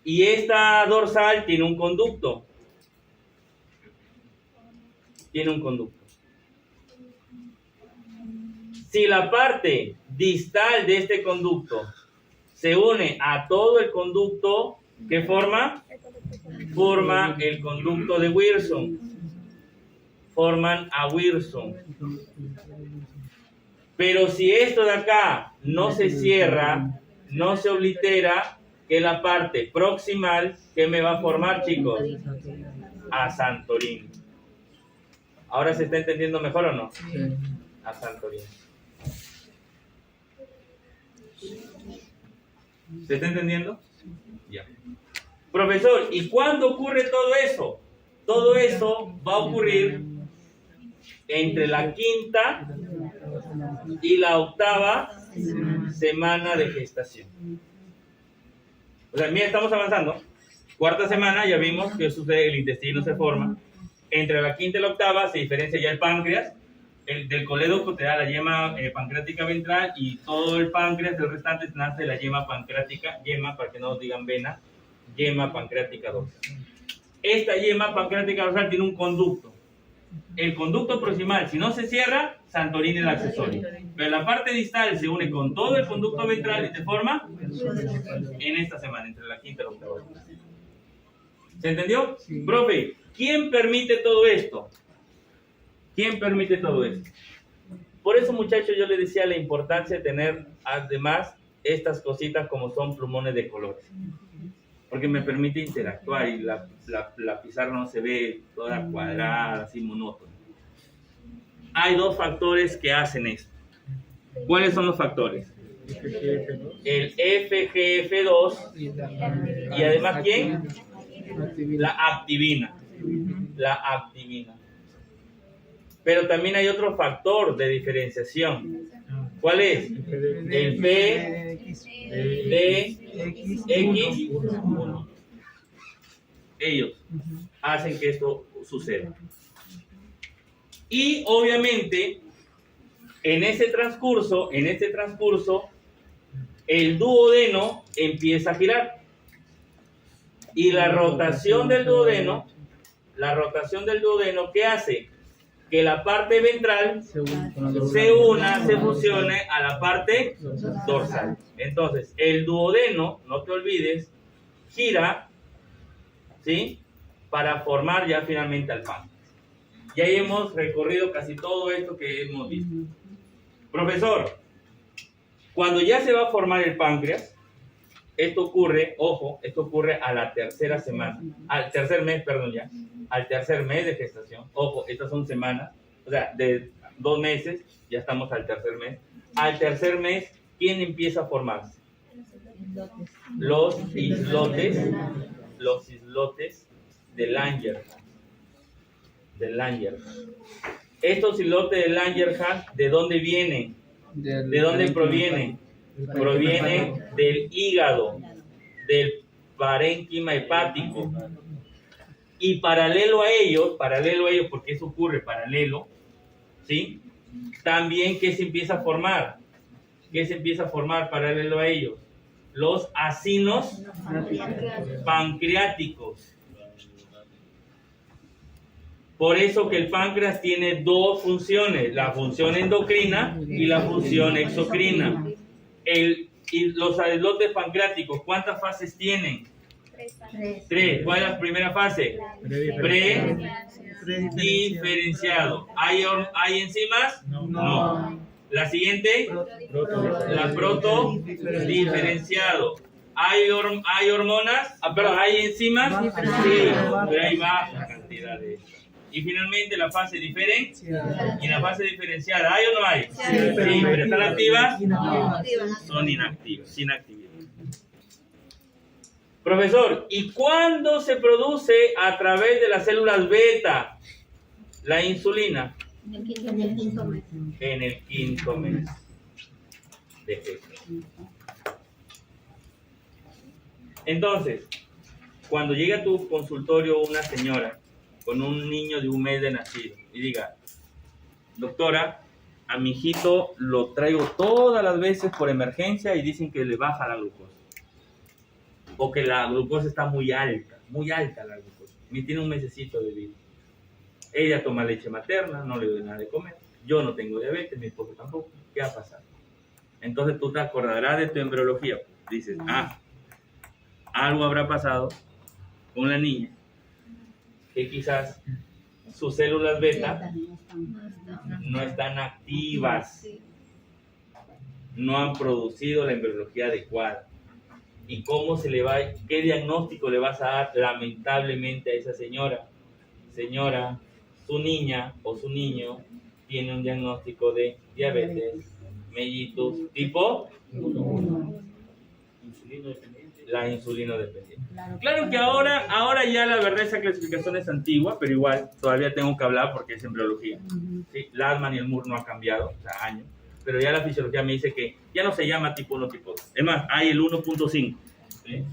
Y esta dorsal tiene un conducto. Tiene un conducto. Si la parte distal de este conducto se une a todo el conducto, ¿qué forma? Forma el conducto de Wilson. Forman a Wilson. Pero si esto de acá no se cierra, no se oblitera, que la parte proximal, ¿qué me va a formar, chicos? A Santorini. ¿Ahora se está entendiendo mejor o no? A Santorini. ¿Se está entendiendo? Ya. Profesor, ¿y cuándo ocurre todo eso? Todo eso va a ocurrir entre la 5ª y la 8ª semana de gestación. O sea, mira, estamos avanzando. 4ª semana, ya vimos que sucede, el intestino se forma. Entre la 5ª y la 8ª se diferencia ya el páncreas. El del colédoco te da la yema pancreática ventral y todo el páncreas, el restante nace de la yema pancreática, yema, para que no digan vena, yema pancreática dorsal. Esta yema pancreática dorsal tiene un conducto. El conducto proximal, si no se cierra, se antorina el accesorio. Pero la parte distal se une con todo el conducto ventral y se forma en esta semana, entre la 5ª y la 8ª. ¿Se entendió? Sí. Profe, ¿quién permite todo esto? ¿Quién permite todo esto? Por eso, muchachos, yo les decía la importancia de tener, además, estas cositas como son plumones de colores. Porque me permite interactuar y la pizarra no se ve toda cuadrada, así monótona. Hay 2 factores que hacen esto. ¿Cuáles son los factores? El FGF2 y además, ¿quién? La activina. La activina. Pero también hay otro factor de diferenciación. ¿Cuál es? El PDX1. Ellos hacen que esto suceda. Y obviamente, en este transcurso, el duodeno empieza a girar. Y la rotación del duodeno, ¿qué hace? Que la parte ventral se fusione a la parte dorsal. Entonces, el duodeno, no te olvides, gira, ¿sí? Para formar ya finalmente al páncreas. Ya hemos recorrido casi todo esto que hemos visto. Profesor, cuando ya se va a formar el páncreas, esto ocurre, ojo, esto ocurre a la 3ª semana, al tercer mes de gestación. Ojo, estas son semanas, o sea, de 2 meses, ya estamos al 3er mes. Al 3er mes, ¿quién empieza a formarse? Los islotes de Langerhans. Estos islotes de Langerhans, ¿de dónde vienen? ¿De dónde provienen? Provienen del hígado, del parénquima hepático. Y paralelo a ellos, porque eso ocurre paralelo, ¿sí? También, ¿qué se empieza a formar? Paralelo a ellos? Los acinos pancreáticos. Por eso que el páncreas tiene 2 funciones, la función endocrina y la función exocrina. Los islotes pancreáticos, ¿cuántas fases tienen? 3. ¿Cuál es la primera fase? Prediferenciado. ¿Hay enzimas? No. La siguiente, la protodiferenciado. ¿Hay hormonas? ¿Hay enzimas? Sí, pero hay baja cantidad de estas. Y finalmente la fase diferenciada. ¿Y la fase diferenciada hay o no hay? Sí, pero ¿están activas? Son inactivas, sin actividad. Profesor, ¿y cuándo se produce a través de las células beta la insulina? En el 5º mes de gestación. Entonces, cuando llega a tu consultorio una señora con un niño de 1 mes de nacido y diga, doctora, a mi hijito lo traigo todas las veces por emergencia y dicen que le baja la glucosa. O que la glucosa está muy alta la glucosa. Me tiene 1 mesecito de vida. Ella toma leche materna, no le doy nada de comer. Yo no tengo diabetes, mi esposo tampoco. ¿Qué va a pasar? Entonces tú te acordarás de tu embriología. Dices, algo habrá pasado con la niña, que quizás sus células beta no están activas, no han producido la embriología adecuada. ¿Y cómo qué diagnóstico le vas a dar lamentablemente a esa señora? Señora, su niña o su niño tiene un diagnóstico de diabetes mellitus tipo 1. Insulino dependiente. La insulino dependiente. Claro, Claro que ahora ya la verdad esa clasificación es antigua, pero igual todavía tengo que hablar porque es embriología. Ujú. ¿Sí? Ladman y el Moore no ha cambiado, o sea, años, pero ya la fisiología me dice que ya no se llama tipo 1, tipo 2. Es más, hay el 1.5. ¿Sí?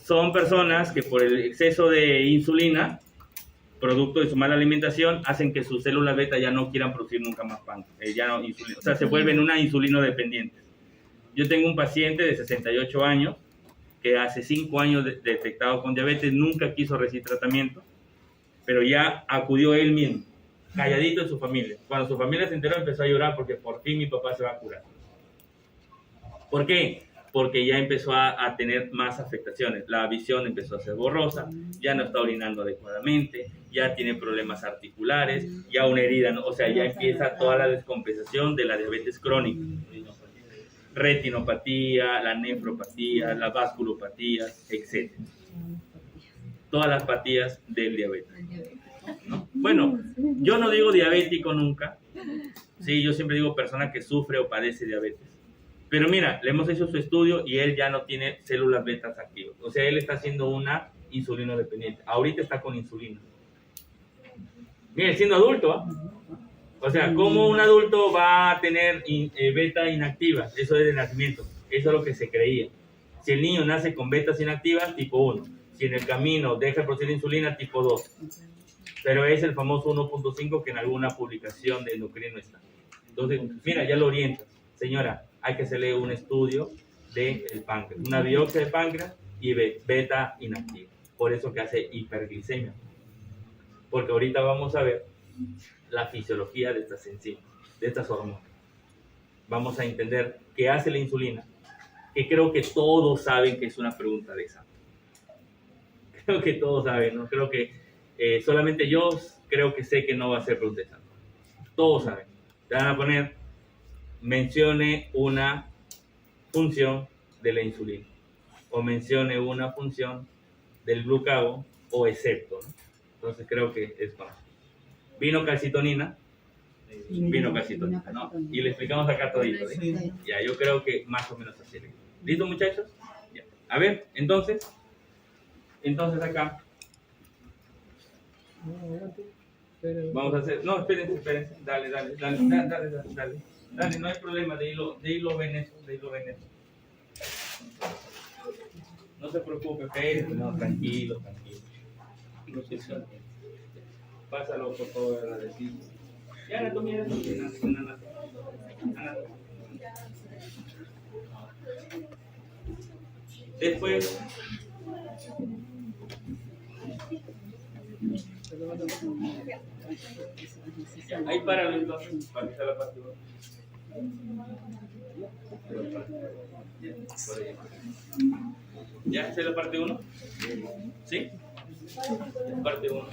Son personas que por el exceso de insulina, producto de su mala alimentación, hacen que sus células beta ya no quieran producir nunca más ya no insulina, o sea, se vuelven una insulino dependiente. Yo tengo un paciente de 68 años que hace 5 años detectado con diabetes, nunca quiso recibir tratamiento, pero ya acudió él mismo, calladito en su familia. Cuando su familia se enteró, empezó a llorar porque por fin mi papá se va a curar. ¿Por qué? Porque ya empezó a tener más afectaciones. La visión empezó a ser borrosa, ya no está orinando adecuadamente, ya tiene problemas articulares, ya una herida, ¿no? O sea, ya empieza toda la descompensación de la diabetes crónica. Retinopatía, la nefropatía, las vasculopatías, etc. Todas las patías del diabetes, ¿no? Bueno, yo no digo diabético nunca, sí, yo siempre digo persona que sufre o padece diabetes. Pero mira, le hemos hecho su estudio y él ya no tiene células betas activas. O sea, él está haciendo una insulino dependiente. Ahorita está con insulina. Miren, siendo adulto, ¿ah? O sea, ¿cómo un adulto va a tener beta inactiva? Eso es de nacimiento. Eso es lo que se creía. Si el niño nace con betas inactivas, tipo 1. Si en el camino deja de producir insulina, tipo 2. Pero es el famoso 1.5 que en alguna publicación de endocrino está. Entonces, mira, ya lo orientas. Señora, hay que hacerle un estudio del páncreas, una biopsia de páncreas y beta inactiva. Por eso que hace hiperglicemia. Porque ahorita vamos a ver la fisiología de estas enzimas, de estas hormonas. Vamos a entender qué hace la insulina, que creo que todos saben que es una pregunta de examen. Creo que todos saben, ¿no? Creo que solamente yo creo que sé que no va a ser pregunta de examen. Todos saben. Te van a poner, mencione una función de la insulina, o mencione una función del glucagón, o excepto, ¿no? Entonces creo que es fácil. Vino calcitonina, ¿no? Y le explicamos acá todito, ¿sí? Sí. Ya, yo creo que más o menos así. ¿Listo, muchachos? Ya. A ver, entonces acá vamos a hacer, no, espérense, dale, no hay problema, de hilo venezo. No se preocupe, espérense, no, tranquilo. Pásalo por favor a la decir. Ya, anatomía. Después, ahí páralo entonces, para que sea la parte 1. ¿Ya? ¿Esa es la parte 1? ¿Sí? Parte 1.